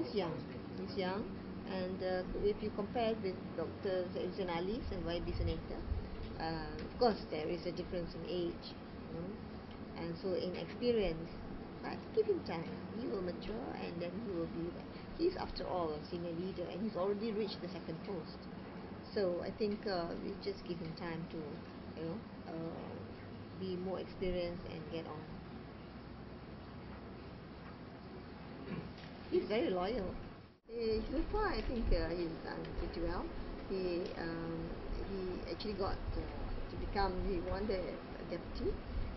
he's young. He's young, and if you compare with Dr. Azmin Ali and YB Senator, of course there is a difference in age, and so in experience. But give him time. He will mature, and then he will be. He's after all a senior leader, and he's already reached the second post. So I think we just give him time to, be more experienced and get on. He's very loyal. So far, I think he's done pretty well. He actually got to become. He wanted a deputy,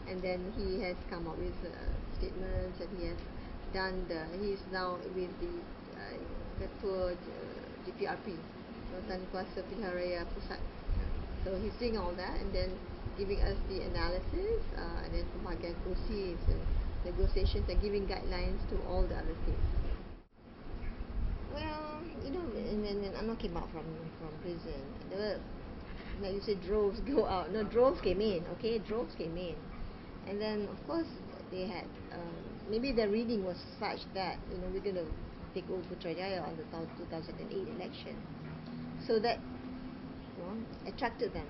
and then he has come up with statements, and he has done the. He is now with the Ketua DPRP, Tan Kuasa Pilihan Raya Pusat. So he's doing all that, and then giving us the analysis, and then pembahagian kursi, negotiations, and giving guidelines to all the other states. Well, when Anwar came out from prison, there were, like you said, droves go out. No, droves came in. Okay, droves came in, and then of course they had maybe the reading was such that we're going to take over Putrajaya on the 2008 election, so that attracted them.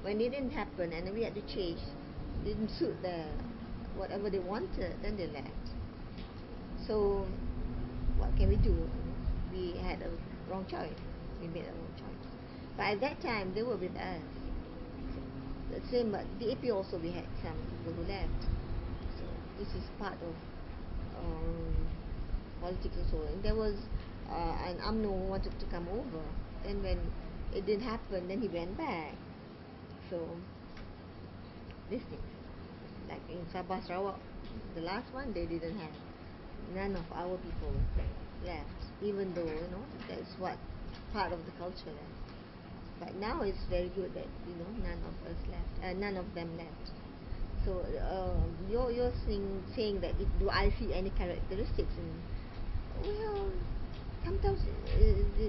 When it didn't happen, and then we had to change, didn't suit whatever they wanted, then they left. So what can we do? We had a wrong choice. We made a wrong choice. But at that time, they were with us. The same, but the AP also, we had some people who left. So this is part of politics also. And there was an UMNO who wanted to come over. Then when it didn't happen, then he went back. So these things, like in Sabah, Sarawak, the last one, they didn't have. None of our people left, even though that's what part of the culture left. But now it's very good that none of us left, none of them left. So you're saying that do I see any characteristics in? Well, sometimes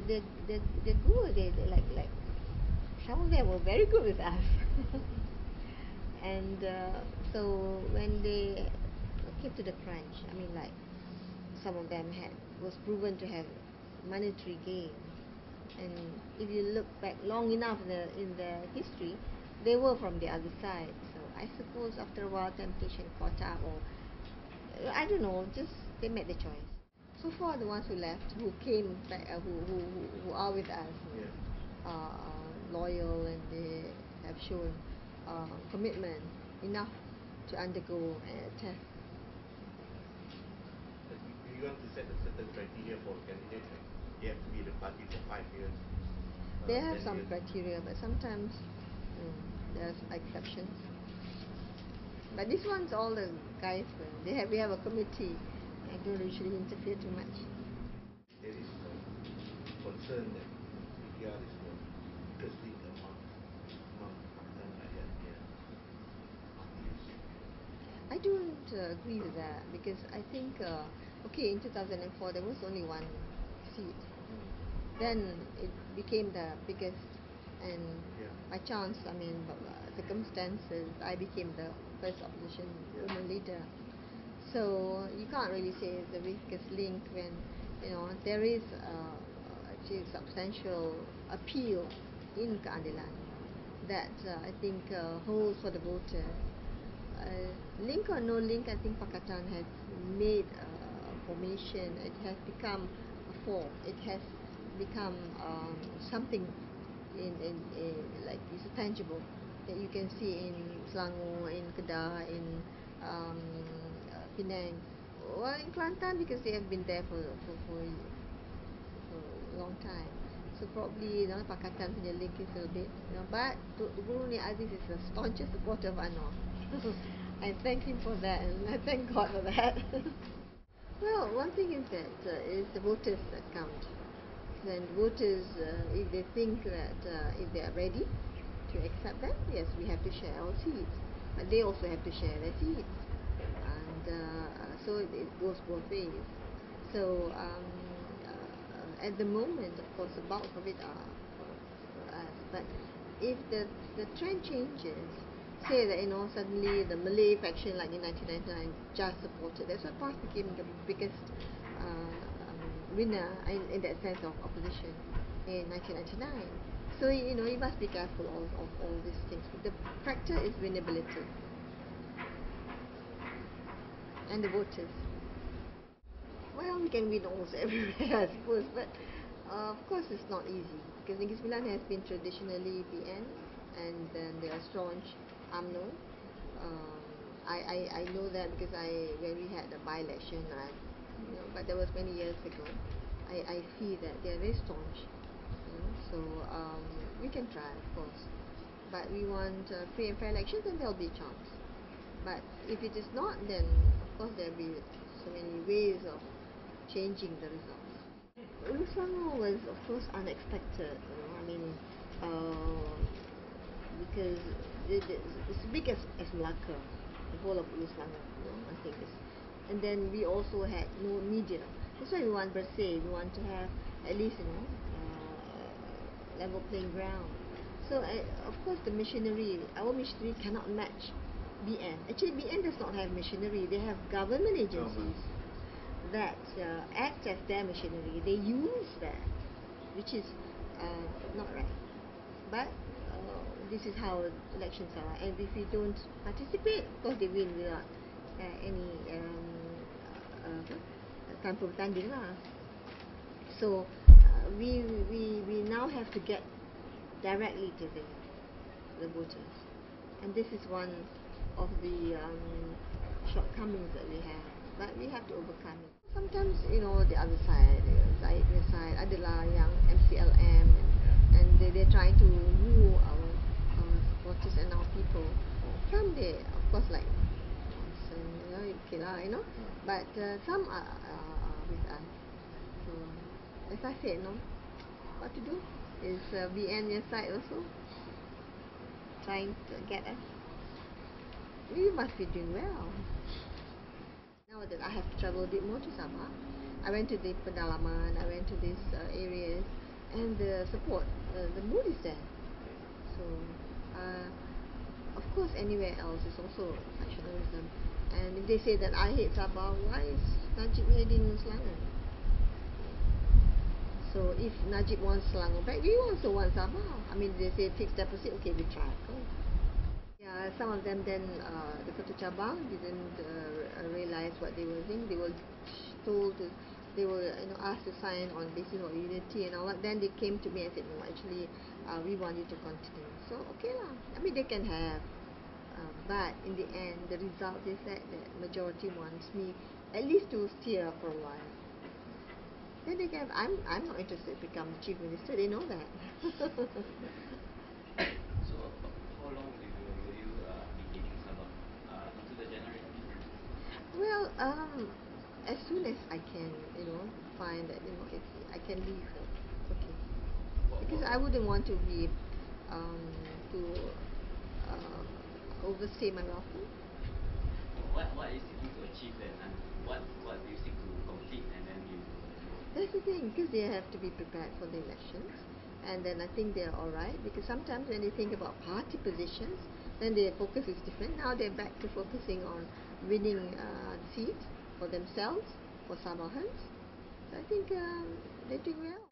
they're good. They like some of them were very good with us, and so when they came to the crunch, I mean, like some of them was proven to have monetary gain, and if you look back long enough in the history, they were from the other side. So I suppose after a while temptation caught up, or I don't know, just they made the choice. So far, the ones who left, who came back, who are with us, are loyal, and they have shown commitment enough to undergo a test. You have to set a certain criteria for a candidate, right? They have to be the party for 5 years. They have some criteria, but sometimes there's exceptions. But this one's all the guys. We have a committee. I don't usually interfere too much. There is concern that PKR is the weakest link among Pakistan Rakyat parties. I don't agree with that, because I think in 2004 there was only one seat. Then it became the biggest, and by chance, circumstances, I became the first opposition woman leader. So you can't really say it's the weakest link when there is actually substantial appeal in keadilan that I think holds for the voters. Link or no link, I think Pakatan has made a formation. It has become a form. It has become something in like it's tangible that you can see in Selangor, in Kedah, in Penang, well, in Kelantan, because they have been there for a long time. So probably Pakatan punya link is a bit, but Guru Ni Aziz is the staunchest supporter of Anwar. I thank him for that, and I thank God for that. Well, one thing is that it's the voters that count. And voters, if they think that if they are ready to accept them, yes, we have to share our seats, but they also have to share their seats, and so it goes both ways. So at the moment, of course, the bulk of it are for us. But if the trend changes, say that suddenly the Malay faction, like in 1999, just supported. That's why PAS became the biggest winner in that sense of opposition in 1999. So you must be careful of all these things. The factor is winnability and the voters. Well, we can win almost everywhere, I suppose, but of course it's not easy because Negeri Sembilan has been traditionally BN, and then they are staunch UMNO. I know that because when we had the by-election, but that was many years ago. I see that they are very staunch, so we can try, of course, but we want free and fair elections, and there'll be a chance. But if it is not, then of course there'll be so many ways of changing the results. Selangor was, of course, unexpected. I mean, because it's as big as Melaka, the whole of Selangor. I think it's, and then we also had no media. That's why we want abrasive. We want to have at least level playing ground. So of course the machinery, our machinery cannot match BN. Actually, BN does not have machinery. They have government agencies that act as their machinery. They use that, which is not right. But this is how elections are, and if we don't participate, of course they win without any tanpa bertanding lah. So we now have to get directly to the voters, and this is one of the shortcomings that we have, but we have to overcome it. Sometimes the other side, Zaid's side adalah yang MCLM, and they're trying to woo our supporters and our people. Some they, of course, like okay lah, but some are with us. So as I said, what to do is BN your side also trying to get us. We must be doing well. Now that I have to travel a bit more to Sabah, I went to the pedalaman, I went to these areas, and the support, the mood is there. So of course anywhere else is also factionalism. And if they say that I hate Sabah, why is Najib heading Selangor? So if Najib wants Selangor back, we also want Sabah. I mean, they say fixed deposit, okay, we try. Yeah, some of them then, the Ketua Cabang didn't realize what they were doing. They were told, they were asked to sign on basis of unity and all that. Then they came to me and said, no, actually, we want you to continue. So, okay lah. I mean, they can have. But in the end, the result is that the majority wants me at least to steer for a while. Then they can. I'm not interested to become chief minister. They know that. So, how long will you be leaving Sabah? Into the January? Well, as soon as I can, find that I can leave. Okay. Because I wouldn't want to be to overstay my welcome. What are you seeking to achieve then? And what do you seek to complete, and then you? That's the thing, because they have to be prepared for the elections, and then I think they're all right. Because sometimes when they think about party positions, then their focus is different. Now they're back to focusing on winning seats for themselves, for Sabahans. So I think they're doing well.